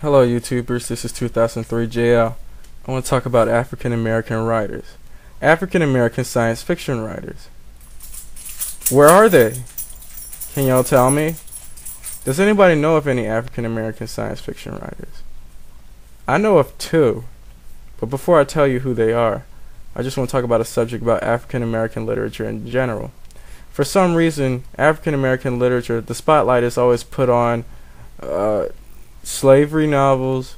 Hello YouTubers, this is 2003 JL. I want to talk about African American writers. African American science fiction writers. Where are they? Can y'all tell me? Does anybody know of any African American science fiction writers? I know of two, but before I tell you who they are, I just want to talk about a subject about African American literature in general. For some reason, African American literature, the spotlight is always put on slavery novels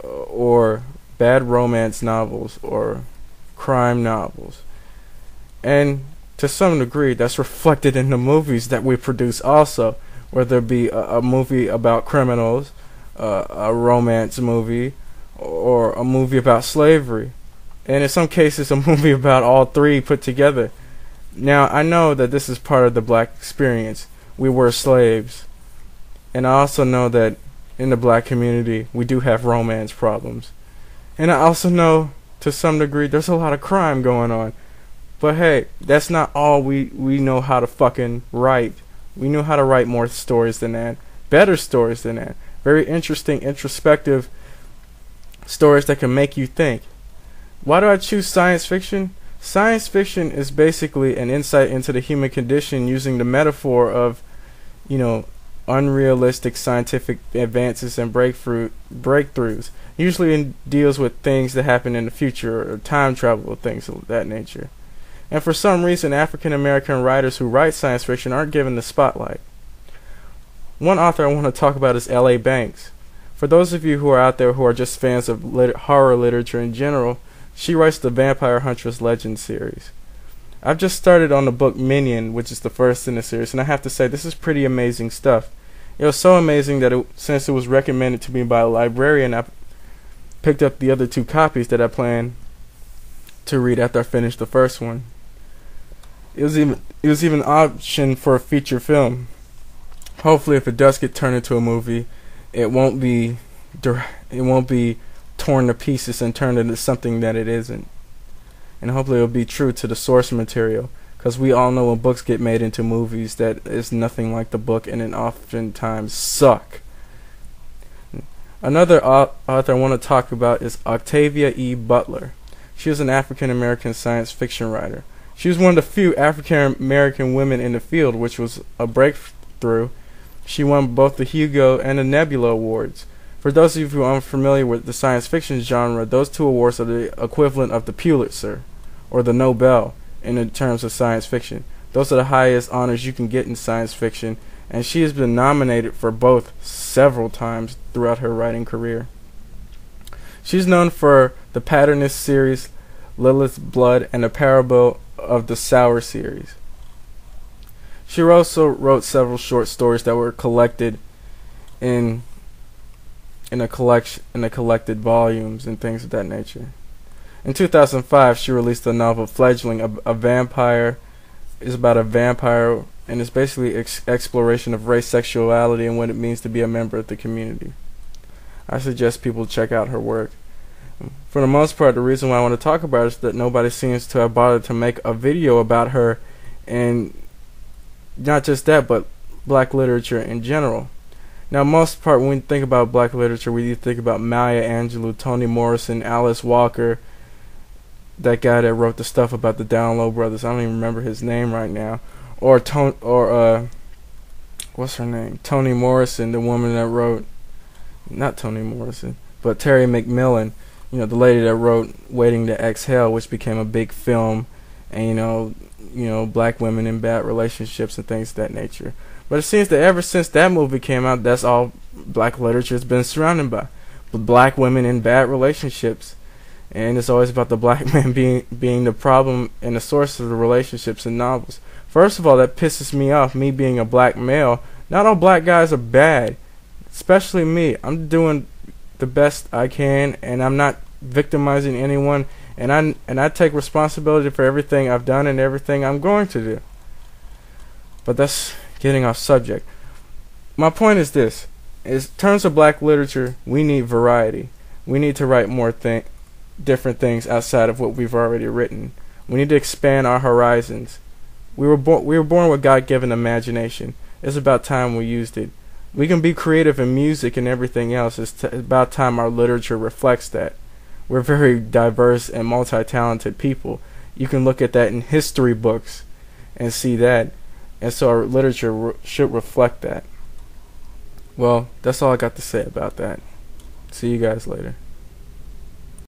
or bad romance novels or crime novels, and to some degree that's reflected in the movies that we produce also, whether it be a movie about criminals, a romance movie, or a movie about slavery, and in some cases a movie about all three put together. Now I know that this is part of the black experience. We were slaves, and I also know that in the black community we do have romance problems, and I also know to some degree there's a lot of crime going on. But hey, that's not all we know how to fucking write. We know how to write more stories than that, better stories than that, very interesting, introspective stories that can make you think. Why do I choose science fiction? Science fiction is basically an insight into the human condition using the metaphor of, unrealistic scientific advances and breakthroughs. Usually it deals with things that happen in the future or time travel, things of that nature. And for some reason, African American writers who write science fiction aren't given the spotlight. One author I want to talk about is L.A. Banks. For those of you who are out there who are just fans of horror literature in general, she writes the Vampire Huntress Legend series. I've just started on the book Minion, which is the first in the series, and I have to say this is pretty amazing stuff. It was so amazing that since it was recommended to me by a librarian, I picked up the other two copies that I plan to read after I finish the first one. It was even an option for a feature film. Hopefully, if it does get turned into a movie, it won't be torn to pieces and turned into something that it isn't. And hopefully it'll be true to the source material, because we all know when books get made into movies that is nothing like the book, and then oftentimes suck. Another author I want to talk about is Octavia E. Butler. She is an African American science fiction writer. She was one of the few African American women in the field, which was a breakthrough. She won both the Hugo and the Nebula Awards. For those of you who are unfamiliar with the science fiction genre, those two awards are the equivalent of the Pulitzer or the Nobel in the terms of science fiction. Those are the highest honors you can get in science fiction, and she has been nominated for both several times throughout her writing career. She's known for the Patternist series, Lilith's Blood, and the Parable of the Sower series. She also wrote several short stories that were collected in collected volumes and things of that nature. In 2005, she released the novel Fledgling, a vampire. It's about a vampire, and it's basically exploration of race, sexuality, and what it means to be a member of the community. I suggest people check out her work. For the most part, the reason why I want to talk about it is that nobody seems to have bothered to make a video about her, and not just that, but black literature in general. Now, most part, when we think about black literature, we think about Maya Angelou, Toni Morrison, Alice Walker, that guy that wrote the stuff about the Down Low Brothers. I don't even remember his name right now. What's her name? Toni Morrison, the woman that wrote, not Toni Morrison, but Terry McMillan, the lady that wrote Waiting to Exhale, which became a big film, and black women in bad relationships and things of that nature. But it seems that ever since that movie came out, that's all black literature has been surrounded by. Black women in bad relationships. And it's always about the black man being the problem and the source of the relationships in novels. First of all, that pisses me off, me being a black male. Not all black guys are bad. Especially me. I'm doing the best I can, and I'm not victimizing anyone. And I take responsibility for everything I've done and everything I'm going to do. But that's getting off subject. My point is this. In terms of black literature, we need variety. We need to write more different things outside of what we've already written. We need to expand our horizons. We were born with God-given imagination. It's about time we used it. We can be creative in music and everything else. It's about time our literature reflects that. We're very diverse and multi-talented people. You can look at that in history books and see that. And so our literature should reflect that. Well, that's all I got to say about that. See you guys later.